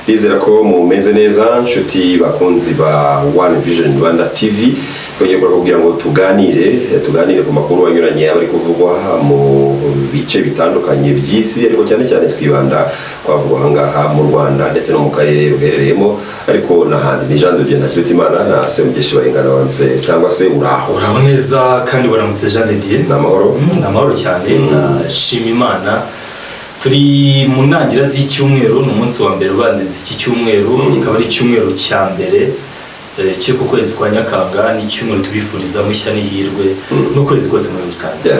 Bizera ko mumeze neza nshuti bakunzi ba One Vision Rwanda TV twongeye kugira ngo tuganire ku makuru anyuranye abari kuvugwa mu bice bitandukanye by'isi, ariko cyane twibanda kwavuga hangaha mu Rwanda ndetse no mu karere ruherereyemo, ariko nahandi ni Jean de Dieu Ntakirutimana na Semugeshi Bayingana waramutse cyangwa se uraho neza kandi waramutse Jean de Dieu. Namahoro cyane nashima Imana. Turi mu ntangiriro z'icyumweru, n'umunsi wa mbere ubanziriza iki cyumweru, kikaba ari icyumweru cya mbere cyo ku kwezi kwa Nyakanga, n'icyumweru tubifuriza mushya n'ihirwe n'ukwezi kose muri rusange.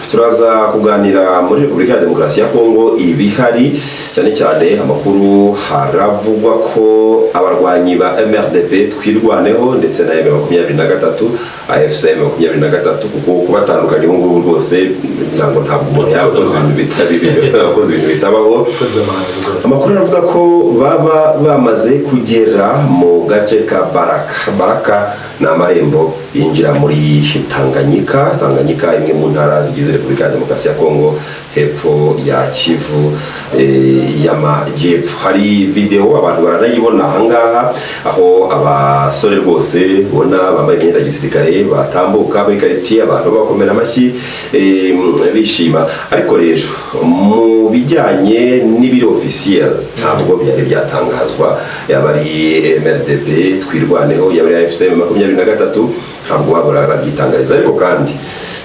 Turaza kuganira muri Repubulika ya Demokarasi ya Kongo ibihari, cyane amakuru haravugwa ko abarwanyi ba MRDP twirwaneho ndetse na M23 AFC M23 kuko kubatandukanye ubu ngubu rwose ntabwo umuntu yakoze ibintu bitabaho. Amakuru aravuga ko baba bamaze kugera mu gace ka Baraka na amarembo yinjira muri Tanganyika imwe mu ntara zigize Repubulika ya Demokarasi ya Kongo hepfo ya Kivu y'Amajyepfo. Hari video abantu baranayibona ahangaha, aho abasore rwose ubona bambaye imyenda ya gisirikare batambuka muri quartier, abantu bakomera amashyi bishima. Ariko rero mu bijyanye n'ibiro officiel ntabwo byari byatangazwa, yabari MRDP twirwaneho, yabari AFC 23 ntabwo babura babyitangariza. Ariko kandi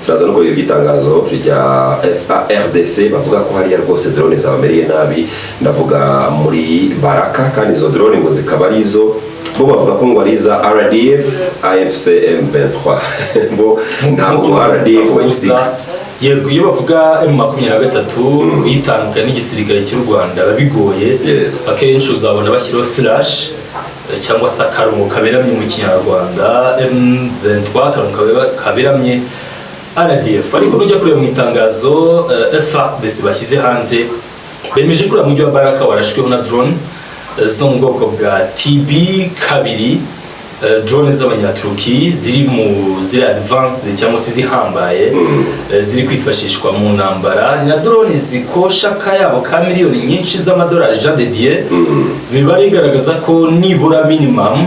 turaza no ko igitangazo rya FARDC bavuga ko hari rwose drone zabamereye nabi, ndavuga muri Baraka, kandi izo drone ngo zikaba ari izo bo bavuga ko ngo ari za RDF AFC M23 bo ntabwo RDF bayisiga. Yego, iyo bavuga M23 uyitandukanye n'igisirikare cy'u Rwanda babigoye, akenshi uzabona bashyiraho slash cyangwa se akarongo kaberamye mu Kinyarwanda, M23 akarongo kaberamye RDF. Ariko nujya kureba mu itangazo FARDC bashyize hanze, bemeje ko umujyi wa Baraka warashweho na drone zo mu bwoko bwa TB2, drone z'abanyaturuki ziri advanced cyangwa se zihambaye, ziri kwifashishwa mu ntambara, na drone zikosha kayabo ka miliyoni nyinshi z'amadolari. Jean de Dieu, imibare igaragaza ko nibura minimum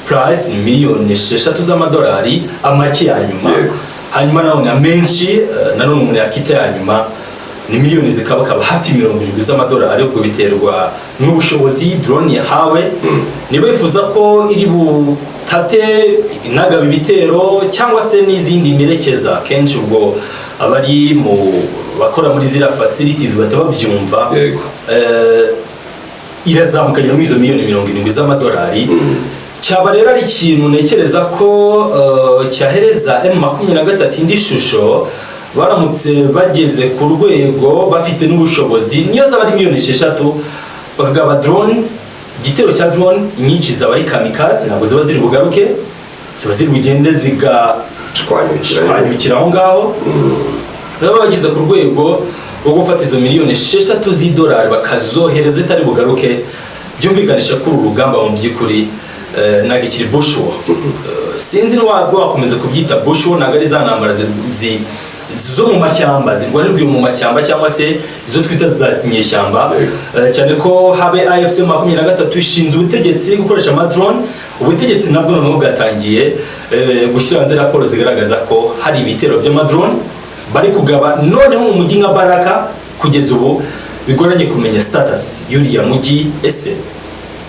price ni miliyoni 6 z'amadolari amake ya nyuma, hanyuma naho na menshi nanone umuntu yakita ya nyuma ni miliyoni zikaba hafi 70 z'amadolari. Ubwo biterwa n'ubushobozi drone yahawe. Niba bifuza ko iri butate inagaba ibitero cyangwa se n'izindi merekeza, kenshi ubwo abari mu bakora muri zira facilities batababyumva, irazamukanye muri izo miliyoni 70 z'amadolari. Cyaba rero ari ikintu nekereza ko cyahereza M23 indi shusho, baramutse bageze ku rwego bafite n'ubushobozi, niyo zaba ari miliyoni 6 bagaba drone, igitero cya drone nyinshi zaba ari kamikaze, ntabwo ziba ziri bugaruke, ziba ziri bugende zigashwanyukira aho ngaho. Baba bageze ku rwego rwo gufata izo miliyoni 6 z'idolari bakazohereza zitari bugaruke, byumvikanisha ko uru rugamba mu by'ukuri nagikiri bushwa. Sinzi wakomeza kubyita bushwa, nagari za ntambara zo mu mashyamba, zirwanirwa mu mashyamba cyangwa se izo twita z'inyeshyamba, cyane ko habe AFC 23 ishinzwe ubutegetsi gukoresha amadrone. Ubutegetsi nabwo noneho bwatangiye gushyira hanze raporo zigaragaza ko hari ibitero by'amadrone bari kugaba noneho mu mujyi nka Baraka. Kugeza ubu bigoranye kumenya status y'uriya mujyi, ese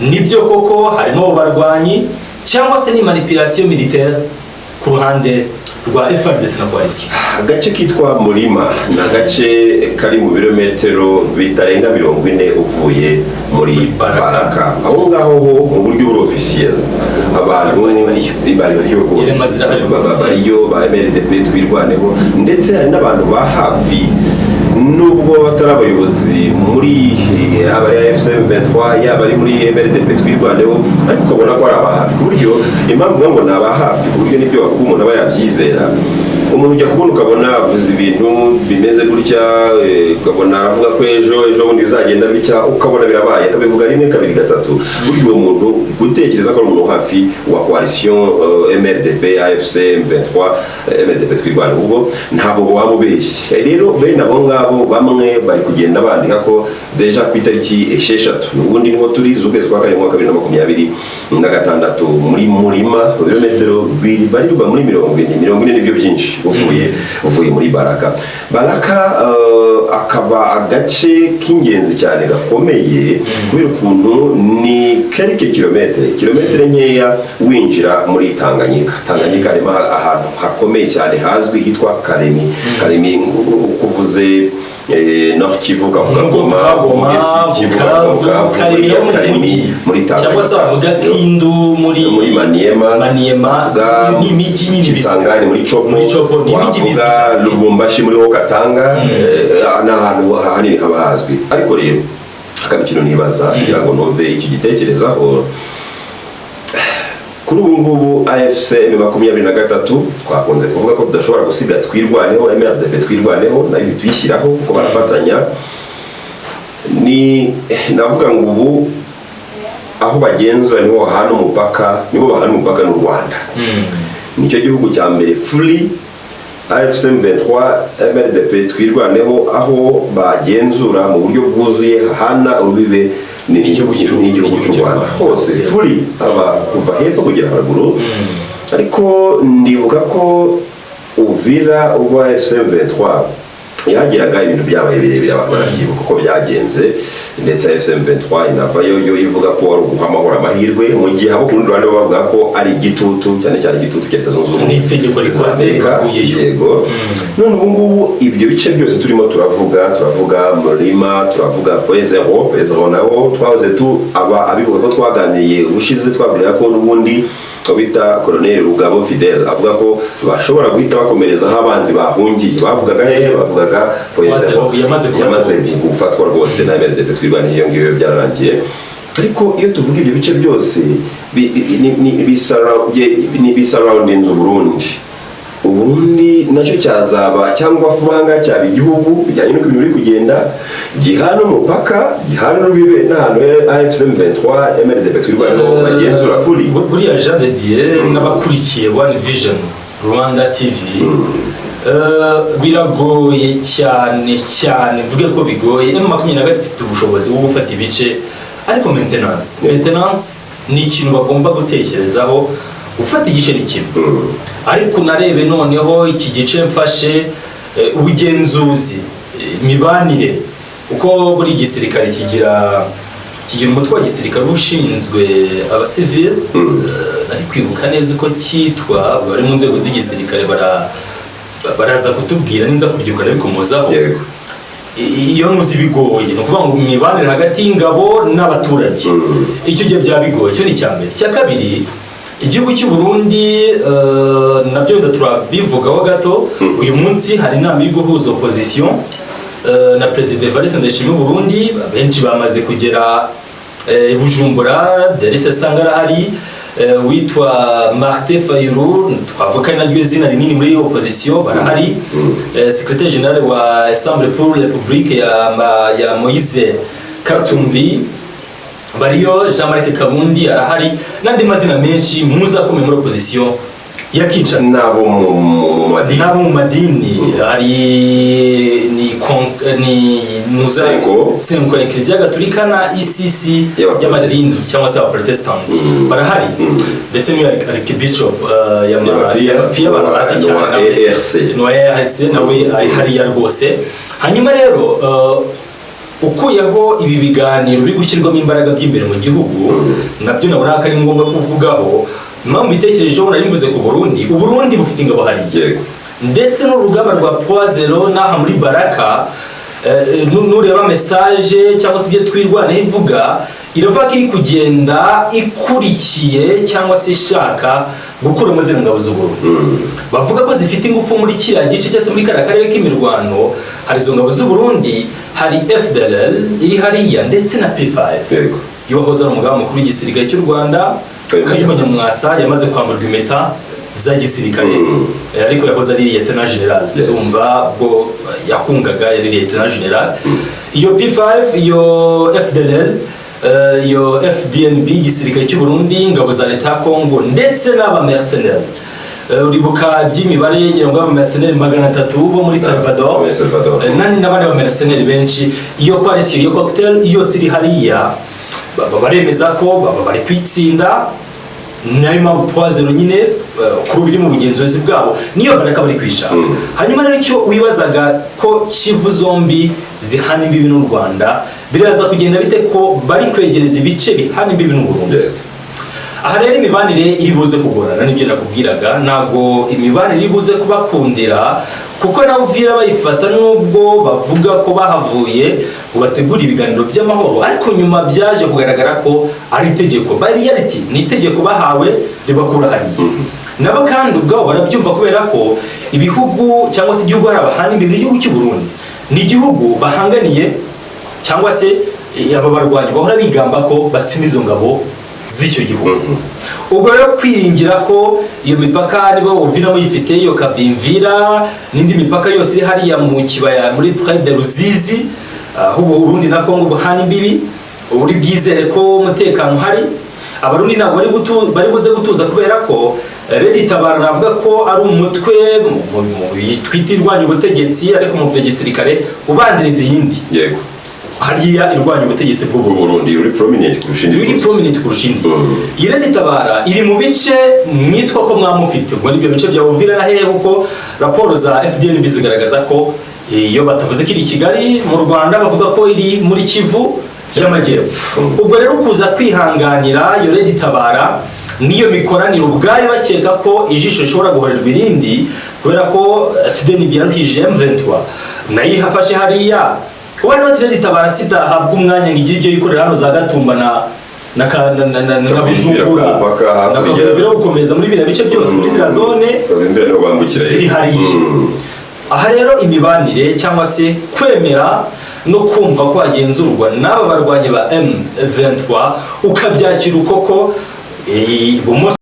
nibyo koko harimo barwanyi cyangwa se ni manipulation militaire ku ruhande rwa FARDC na coalition. Agace kitwa Murima na gace kari mu birometero bitarenga 40 uvuye muri Baraka. Aho ngaho mu buryo buri officiel abantu bariyo ba MRDP twirwaneho, ndetse hari n'abantu ba hafi nubwo batari abayobozi muri abari AFC 23 yabari muri MRDP twirwaneho, ariko ukabona ko ari abahafi ku buryo impamvu ngo ni abahafi ku buryo nibyo bavuga umuntu aba yabyizera. umuntu ujya kubona ukabona avuze ibintu bimeze gutya, ukabona avuga ko ejo bundi bizagenda bitya, ukabona birabaye, akabivuga rimwe kabiri gatatu. Burya uwo muntu gutekereza ko ari umuntu hafi wa coalition MRDP AFC M23 MRDP twirwana, ubwo ntabwo waba ubeshye. Rero bene abo ngabo bamwe bari kugenda bandika ko deja ku itariki 6 n'ubundi niho turi z'ukwezi kwa kane mwaka 2026 muri murima ibirometero barirwa muri 40 nibyo byinshi uvuye muri Baraka. Akaba agace k'ingenzi cyane gakomeye kubera ukuntu ni quelques kilometre nkeya winjira muri Tanganyika harimo ahantu hakomeye cyane hazwi hitwa Kalemi kuvuze Nord Kivu kavuga Goma Kivu Kalemi muri Tanganyika cyangwa se bavuga Kindu muri Maniema ni imijyi nyinshi Kisangani muri Chopo wavuga Lubumbashi muri Katanga n'ahantu hanini haba hazwi. Ariko rero akabikino nibaza kugira ngo numve iki gitekerezaho kuri ubu ngubu AFC M23 twakunze kuvuga ko tudashobora gusiga twirwaneho MRDP twirwaneho nayo bitwishyiraho kuko barafatanya. Ni navuga ngo ubu aho bagenzura niho bahana umupaka n'u Rwanda. Nicyo gihugu cya mbere fully AFC M23 MRDP twirwaneho aho bagenzura mu buryo bwuzuye hana urubibe n'igihugu cy'u Rwanda hose fully aba kuva hepfo kugera haruguru. Ariko ndibuka ko Uvira ubwo AFC M23 yagiraga ibintu byabaye birebire abantu barabyibuka uko byagenze, ndetse AFC M23 inavayo yo ivuga ko ari uguhamahora amahirwe mu gihe abo kurundi Rwanda bavuga ko ari igitutu cyane igitutu cya Leta Zunze Ubumwe n'itegeko rikwasereka yego. None ubu ngubu ibyo bice byose turimo turavuga Murima, turavuga P0 nawo twahoze abivuga ko twaganiriye ubushize twabwira ko n'ubundi bita Colonel Rugabo Fidel avuga ko bashobora guhita bakomereza aho abanzi bahungiye. Bavugaga bavugaga yamaze gufatwa rwose na MRDP twirwaniye iyo ngiyo byararangiye. Ariko iyo tuvuga ibyo bice byose bisurrounding Uburundi nacyo cyazaba cyangwa fubanga cyaba igihugu bijyanye n'uko ibintu biri kugenda gihana umupaka gihana n'ubibe n'ahantu AFC M23 MRDP twirwaniye bagenzura fully. Buriya Jean de Dieu n'abakurikiye One Vision Rwanda TV biragoye cyane mvuge ko bigoye. M23 ifite ubushobozi bwo gufata ibice, ariko maintenance ni ikintu bagomba gutekerezaho. Ufata igice ni kimwe, ariko narebe noneho iki gice mfashe ubugenzuzi imibanire, uko buri gisirikare kigira umutwe wa gisirikare ushinzwe abasivile. Ari kwibuka neza uko cyitwa, bari mu nzego z'igisirikare baraza kutubwira ninza kubyuka nabikomozaho. Iyo nuzi bigoye no kuvuga ngo imibanire hagati y'ingabo n'abaturage, icyo gihe byabigoye. Cyo ni cyambere. Cya kabiri, igihugu cy'u Burundi nabyo turabivugaho gato. Uyu munsi hari inama iri guhuza opposition na President Evariste Ndayishimiye w'u Burundi. Benshi bamaze kugera Bujumbura, Derise Sangara hari witwa Martin Fayulu, twavuga naryo izina rinini muri opposition barahari. Secrétaire général wa Assemblée pour la République ya Moise Katumbi bariyo, Jean-Marc Kabundi arahari, n'andi mazina menshi muza komeye muri opposition ya Kinshasa nabo mu madini hari ni Senko ya Kiliziya Gatolika na ICC y'amadini cyangwa se Abaprotestant barahari, ndetse n'iyo Archbishop ya Pia barazi cyane no ARC nawe ari hariya rwose. Hanyuma rero ukuyeho ibi biganiro biri gushyirwamo imbaraga by'imbere mu gihugu, nabyo nabona ko ari ngombwa kuvugaho. Impamvu bitekerejeho nari mvuze ku Burundi bufite ingabo hariya, ndetse n'urugamba rwa P0 n'aha muri Baraka. Nureba message cyangwa se ibyo twirwana ivuga, iravuga ko iri kugenda ikurikiye cyangwa se ishaka gukura mu ngabo z'u Burundi. Bavuga ko zifite ingufu muri kiriya gice cyose muri karere k'imirwano. Hari izo ngabo z'u Burundi, hari FDLR iri hariya, ndetse na P5 yohoza n'umugaba mukuru w'igisirikare cy'u Rwanda Kayumba Nyamwasa yamaze kwamburwa impeta za gisirikare ariko yahoze ari lieutenant general umva bwo yakungaga yari lieutenant general iyo P5 iyo FDLR iyo FDNB gisirikare cy'u Burundi ingabo za leta ya Congo ndetse n'aba mercenaires uribuka by'imibare ngirango aba mercenaires 300 bo muri Salvador n'abandi ba mercenaires benshi iyo coalition iyo cocktail iyo siri hariya baremeza ko bari kwitsinda nayo poison nyine kuri biri mu bugenzuzi bwabo niyo baraka bari kwisha hanyuma rero cyo wibazaga ko Kivu zombi zihana imbibi n'u Rwanda biraza kugenda bite ko bari kwegereza ibice bihana imbibi n'u Burundi aha rero imibanire iri buze kugorana nibyo nakubwiraga nago imibanire iri buze kubakundira kuko na Uvira bayifata nubwo bavuga ko bahavuye ubategura ibiganiro by'amahoro ariko nyuma byaje kugaragara ko ari itegeko bari yariti ni itegeko bahawe ribakura hariya nabo kandi ubwabo barabyumva kubera ko ibihugu cyangwa se igihugu arabahana imbere igihugu cy'u Burundi ni igihugu bahanganiye cyangwa se aba barwanyi bahora bigamba ko batsinda izo ngabo z'icyo gihugu ubwo rero kwiringira ko iyo mipaka nibo Uvira muyifite iyo Kavimvira n'indi mipaka yose iri hariya mu kibaya muri près de Ruzizi ahubwo Burundi na Congo buhana imbibi uri bwizere ko umutekano hari abarundi nabo bari buze gutuza kubera ko Red Tabara avuga ko ari umutwe twitirwanya ubutegetsi ariko mu gisirikare ubanziriza yindi yego hariya irwanya ubutegetsi bw'u Burundi uri prominent kurusha indi Red Tabara iri mu bice mwitwa ko mwamufite ubwo nibyo bice bya Uvira na hehe kuko raporo za FDN bizigaragaza ko iyo batavuze kiri Kigali mu Rwanda bavuga ko iri muri Kivu y'Amajyepfo ubwo rero kuza kwihanganira iyo Red Tabara niyo mikoraniro ubwayo bakeka ko ijisho rishobora guhorerwa irindi kubera ko FDN byaruhije M23 nayo hafashe hariya Wano Red Tabara sida habwa umwanya ngiye ibyo yikorera hano za Gatumba na Bujumbura na Kavimvira gukomeza muri bira bice byose muri zira zone ziri hariya aha rero imibanire cyangwa se kwemera no kumva ko agenzurwa n'aba barwanye ba M23 ukabyakira ukoko ibumoso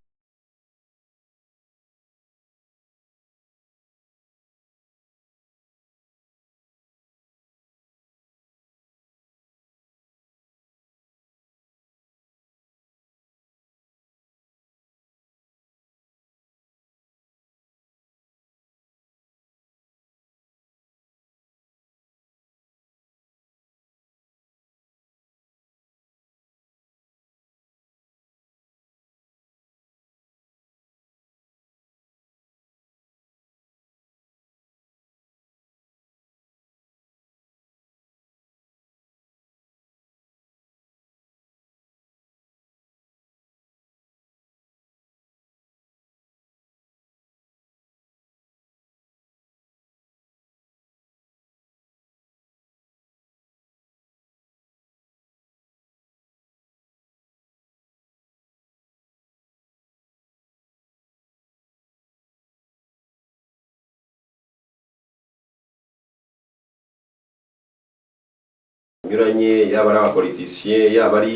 nyuranye yaba ari abapoliticiens yaba ari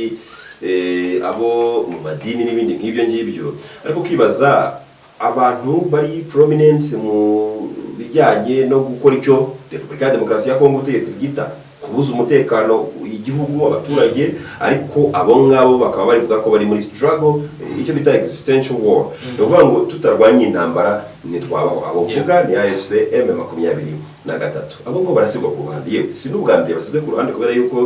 abo mu madini n'ibindi nk'ibyo ngibyo ariko kibaza abantu bari prominent mu bijyanye no gukora icyo Repubulika ya Demokarasi ya Kongo ubutegetsi bwita kubuza umutekano igihugu abaturage ariko abo ngabo bakaba barivuga ko bari muri struggle icyo bita existential war no kuvuga ngo tutarwanya intambara ntitwabaho abo vuga ni AFC M23 abo ngo barasigwa ku ruhande yewe si n'ubwa mbere basigwe ku ruhande kubera yuko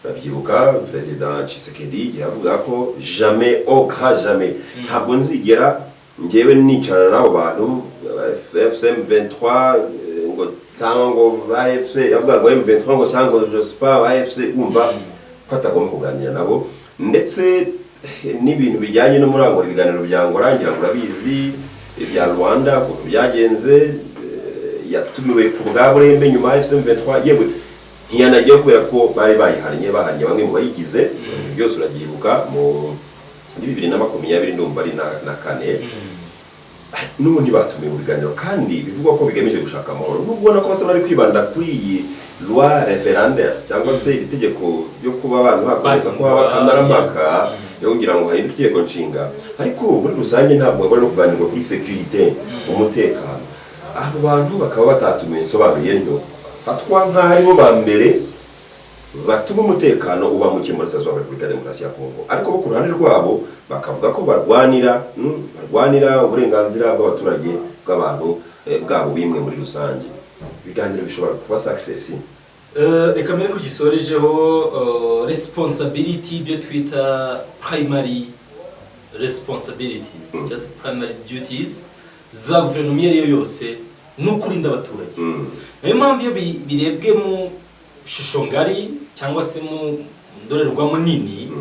babyibuka President Tshisekedi yavuga ko jamais au grand jamais ntabwo nzigera ngewe nicarana n'abo bantu FCM 23 ngo tango AFC yavuga ngo M23 ngo cyangwa je sais pas AFC umva ko atagomba kuganira nabo ndetse n'ibintu bijyanye no murangura ibiganiro bya ngorangira urabizi ibya Rwanda ko byagenze yatumiwe ku bwa Burembe nyuma ya FCM 23 yewe ntiyanagiye kubera ko bari bahanye bamwe mu bayigize byose urabyibuka mu 2020 ndumva ari na kane n'ubundi batumiwe mu biganiro kandi bivugwa ko bigamije gushaka amahoro nubwo ubona ko basa bari kwibanda kuri iyi loi référendaire cyangwa se itegeko ryo kuba abantu hakomeza ko haba kamarampaka yo kugira ngo hahindure itegeko nshinga ariko muri rusange ntabwo bari no kuganirwa kuri security umutekano abo bantu bakaba batatumiye insobanuye ntyo fatwa nk'aho aribo ba mbere batuma umutekano uba muke muri Sazwa Repubulika ya Demokarasi ya Kongo ariko bo ku ruhande rwabo bakavuga ko barwanira uburenganzira bw'abaturage bw'abantu bwabo bimwe muri rusange ibiganiro bishobora kuba success reka mbere kugisorejeho responsibility byo twita primary responsibilities just primary duties za guverinoma iyo yose no kurinda abaturage niyo mpamvu iyo birebwe mu shusho ngari cyangwa se mu ndorerwamo nini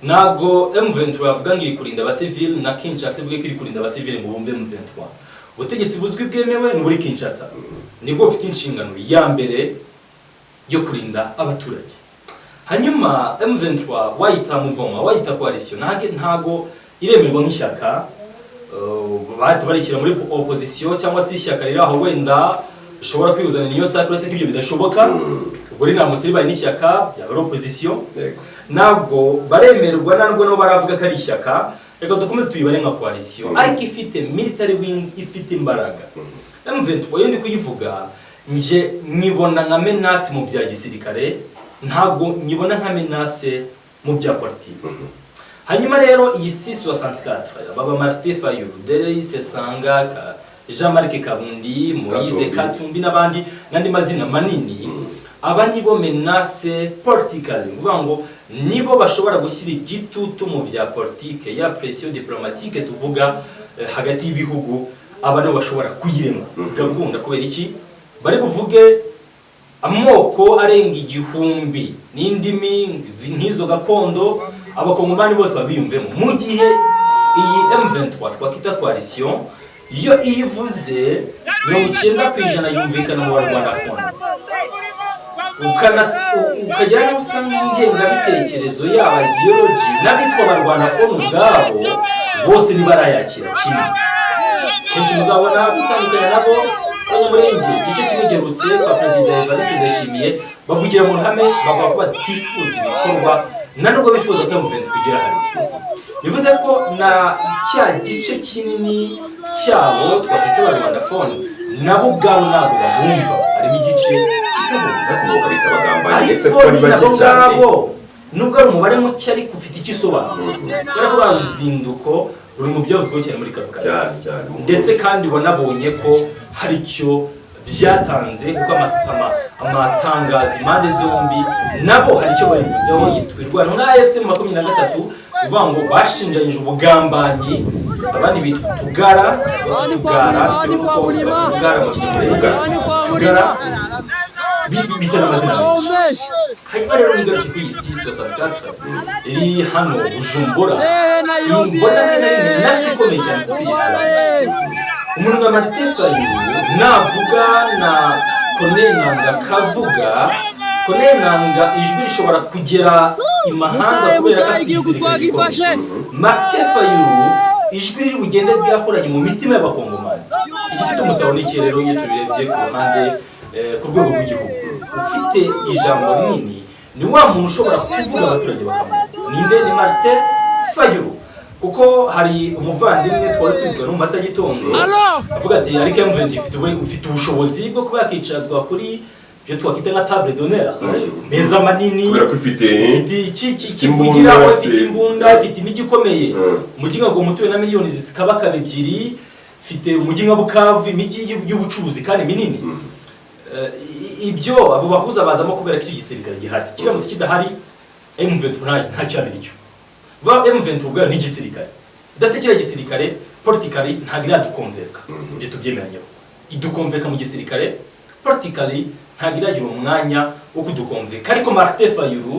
ntabwo M23 bavuga ngo iri kurinda abasivili na Kinshasa ivuga ko iri kurinda abasivili ngo bumve M23 ubutegetsi buzwi bwemewe ni muri Kinshasa nibwo bufite inshingano ya mbere yo kurinda abaturage hanyuma M23 wayita muvoma wayita coalition ntago iremerwa nk'ishyaka barishyira muri opposition cyangwa se ishyaka riri aho wenda ushobora kwihuzana niyo sake uretse ko ibyo bidashoboka ubwo rinamutse ribaye n'ishyaka yaba opposition ntabwo baremerwa ntabwo no baravuga ko ari ishyaka reka dukomeze tuyibare nka coalition ariko ifite military wing ifite imbaraga M23 yo ndi kuyivuga nje nibona nka menace mu bya gisirikare ntabwo nyibona nka menace mu bya politiki hanyuma rero iyi 664 baba Martin Fayulu Dereise Sangaka Jean-Marc Kabundi Moise Katumbi n'abandi nandi mazina manini aba nibo menace politically nguvuga ngo nibo bashobora gushyira igitutu mu bya politike ya pression diplomatique tuvuga hagati y'ibihugu aba nibo bashobora kuyirema gakunda kubera iki bari buvuge amoko arenga igihumbi n'indimi nk'izo gakondo abakongomani bose babiyumvemo mu gihe iyi M23 twakita coalition iyo ivuze 90% yumvikana mu Rwanda ukagera no usanga ingengabitekerezo yaba ideology n'abitwa Rwanda ubwabo bose nibarayakira kimwe kenshi muzabona bitandukanye nabo umurenge igice kinegerutse kwa President Evariste Ndayishimiye bavugira mu ruhame bavuga ko batifuza ibikorwa nubwo bifuza ko M23 kugera hari bivuze ko na cya gice kinini cyabo twafite Rwanda nabo ubwabo ntabwo bamwumva harimo igice kitamuka bitabagambanye ndetse ko ari bake cyane nubwo ari umubare muke ariko ufite ikisobanuro barako baruzinduko ruri mu byavuzwe cyane muri karukara ndetse kandi wanabonye ko hari cyo byatanze kuko amatangazo impande zombi nabo hari cyo bayivuzeho yitwirwa na AFC 23 uvuga ngo bashinjanyije ubugambanyi abandi bitugara bitana amazina menshi hanyuma rero nigaruke kuri iyi 664 iri hano Bujumbura imbona nayo nasi ikomeye cyane kutegetswe umuntu nka Martin Fayulu navuga na Konenanga kavuga Konenanga ijwi rishobora kugera imahanga kubera ko afite Martin Fayulu ijwi riri bugende ryakoranye mu mitima y'abakongomani igifite umusabo n'ikerero iyo tubirebye ku ruhande ku rwego rw'igihugu ufite ijambo rinini ni wa muntu ushobora kuvuga abaturage bakamenya ninde ni Martin Fayulu kuko hari umuvandimwe twari tuvuga no masa gitondo avuga ati ariko M23 ufite ubushobozi bwo kuba yakicazwa kuri byo twakita nka table d'honneur meza manini kubera ko ifite kivugira afite imbunda afite imigikomeye umuginga ngo mutuwe na miliyoni zikabaka ebyiri fite umuginga Bukavu imigi y'ubucuruzi kandi minini ibyo abo bahuza bazamo kubera ko igisirikare gihari kiramutse kidahari M23 nta cyabiri cyo va M23 ubwo ni igisirikare dafite kira gisirikare politically ntago iradukonveka ibyo tubyemeranyeho idukonveka mu gisirikare politically ntago iragira umwanya wo kudukonveka ariko Martin Fayulu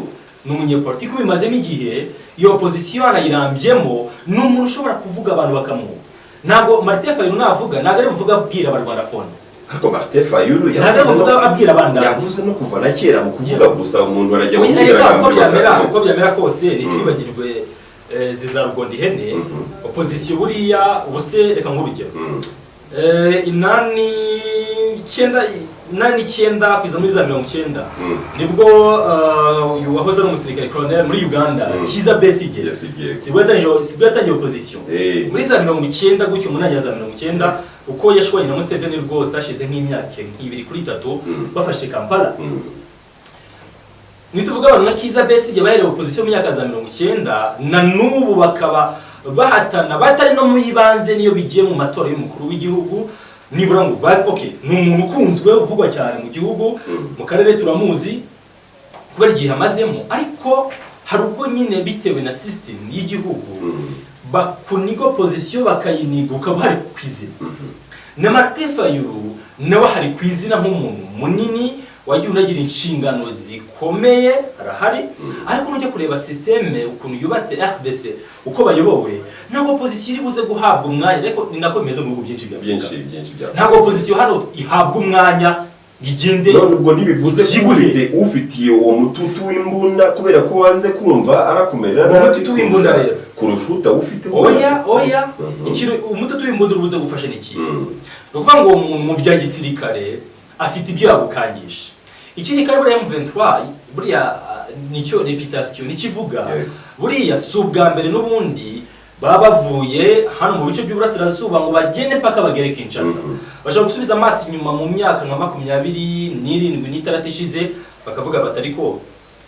n'umunyepolitiki ubimazemo igihe iyo opposition anayirambyemo n'umuntu ushobora kuvuga abantu bakamwumva ntago Martin Fayulu navuga ntago ari buvuga abwira abarwandafone ariko Martin Fayulu yavuze no kuva na kera mu kuvuga gusa umuntu arajya kugira uko byamera kose nitwibagirwe ziza rugondi hene opposition buriya ubuse reka nk'urugero inani 9 kugeza muri za 90 nibwo uyu wahoze ari umusirikare colonel muri Uganda Kiza Besigye sibwo yatangiye opposition muri za 90 gutyo umunanya za 90 uko yashwanye na Museveni rwose ashize nk'imyaka 2 kuri 3 bafashe Kampala. Nituvuga abantu na Kiza Besigye bahereye opposition mu myaka za 90 na nubu bakaba bahatana batari no muyibanze niyo bigiye mu matora y'umukuru w'igihugu nibura ngo bazi okay ni umuntu ukunzwe uvugwa cyane mu gihugu mu karere turamuzi kubera igihe amazemo, ariko hari ubwo nyine bitewe na system y'igihugu bakunigo position bakayiniga ukaba hari kwizina na Martin Fayulu nawe hari kwizina nk'umuntu munini wagiye unagira inshingano zikomeye arahari, ariko nujya kureba systeme ukuntu yubatse RDC uko bayobowe ntabwo opposition iri buze guhabwa umwanya, ariko ni nako bimeze mu byinshi bya ntabwo opposition hano ihabwa umwanya igende none ubwo ntibivuze ko ufitiye uwo mututu w'imbunda kubera ko wanze kumva arakumerera nabi mututu w'imbunda rero kurushuta ufite oya ikiro umututu w'imbunda urubuze gufasha niki ukuvuga ngo umuntu mu bya gisirikare afite ibyo yagukangisha ikindi kare buriya M23 buriya nicyo reputation nikivuga buriya subwa mbere n'ubundi baba bavuye hano mu bice by'uburasirazuba ngo bagende paka bagere Kinshasa bashaka gusubiza amaso inyuma mu myaka nka 27 ishize bakavuga batari ko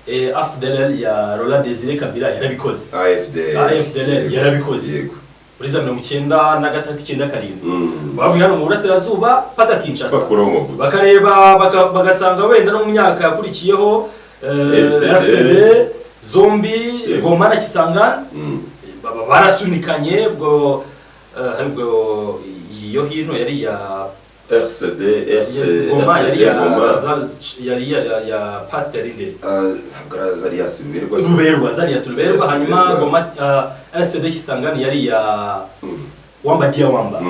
AFDL ya Laurent Désiré Kabila yarabikoze AFDL yarabikoze muri za 1997 bavuye hano mu burasirazuba paka Kinshasa bakareba bagasanga wenda no mu myaka yakurikiyeho RCD zombi Goma na Kisangani barasunikanye bwo iyo hino yari ya RCD Goma yari ya Pasteur Inde Ruberwa hanyuma Goma RCD Kisangani yari ya Wamba Diawamba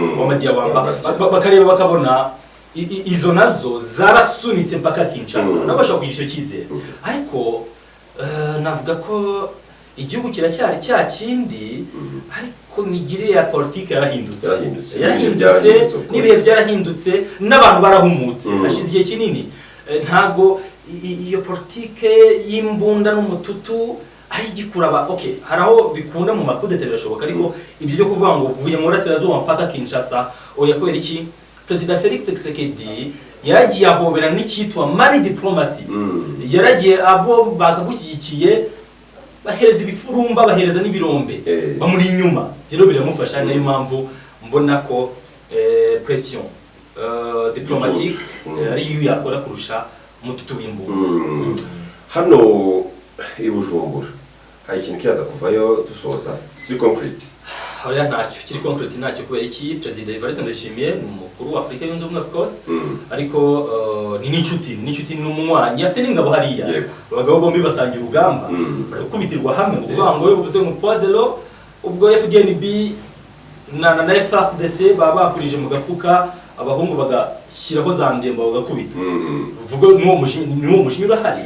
bakareba bakabona izo nazo zarasunitse mpaka Kinshasa nabasha kugira icyo kize, ariko navuga ko igihugu kiracyari cya kindi ariko migire ya politike yarahindutse nibihe byarahindutse n'abantu barahumutse hashize igihe kinini, ntago iyo politike y'imbunda n'umututu ari gikuraba okay haraho bikunda mu makudete birashoboka, ariko ibyo byo kuvuga ngo vuye mu burasirazuba mpaka Kinshasa oya kwera iki President Felix Tshisekedi yaragiye ahobera n'ikitwa mari diplomacy yaragiye abo bakagukikiye bahereza ibifurumba bahereza n'ibirombe bamuri inyuma rero biramufasha, nayo mpamvu mbona ko pression diplomatique ari yakora kurusha umututu w'imbunda. Hano i Bujumbura hari ikintu kiyaza kuvayo dusoza kiri concrete oya ntacyo kiri concrete ntacyo kubera iki President Evariste Ndayishimiye ni umukuru wa Afrika yunze ubumwe of course ariko ni n'inshuti n'umunywanyi afite n'ingabo hariya abagabo bombi basangiye urugamba barakubitirwa hamwe kuvuga ngo bivuze ngo poazelo ubwo FDNB na FARDC baba bakurije mu gafuka abahungu bagashyiraho za ndemba bagakubita uvuga n'uwo mushinga urahari,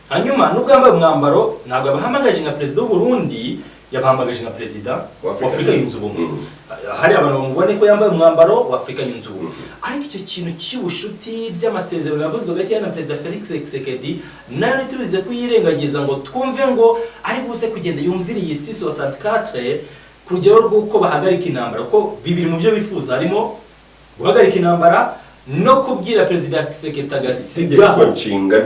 hanyuma nubwo yambaye umwambaro ntabwo abahamagaje nka President w'u Burundi yabahamagaje nka President wa Afrika yunze ubumwe, hari abantu bamubone ko yambaye umwambaro wa Afrika yunze ubumwe, ariko icyo kintu cy'ubushuti by'amasezerano yavuzwe hagati ya President Felix Tshisekedi nayo ntitubize kuyirengagiza ngo twumve ngo ari buze kugenda yumviriye isi 64 ku rugero rw'uko bahagarika intambara, ko bibiri mu byo bifuza harimo guhagarika intambara no kubwira President Tshisekedi agasigaho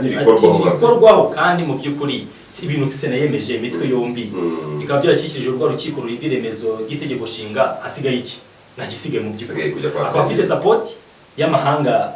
n'ibikorwaho kandi mu by'ukuri si ibintu Sena yemeje imitwe yombi bikaba byarashyikirije urwa rukiko rurindi remezo ry'itegeko nshinga hasigaye iki nagisigaye mu by'ukuri akaba afite support y'amahanga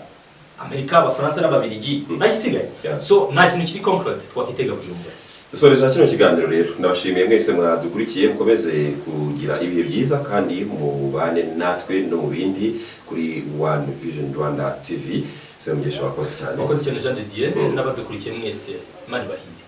Amerika Abafaransa n'Ababiligi nagisigaye so nta kintu kiri concrete twakitega Bujumbura. Dusoreje kino kiganiro rero ndabashimiye mwese mwadukurikiye mukomeze kugira ibihe byiza kandi mubane natwe no mu bindi kuri One Vision Rwanda TV. Semugesha wakoze cyane Jean de Dieu n'abadukurikiye mwese mari bahinde.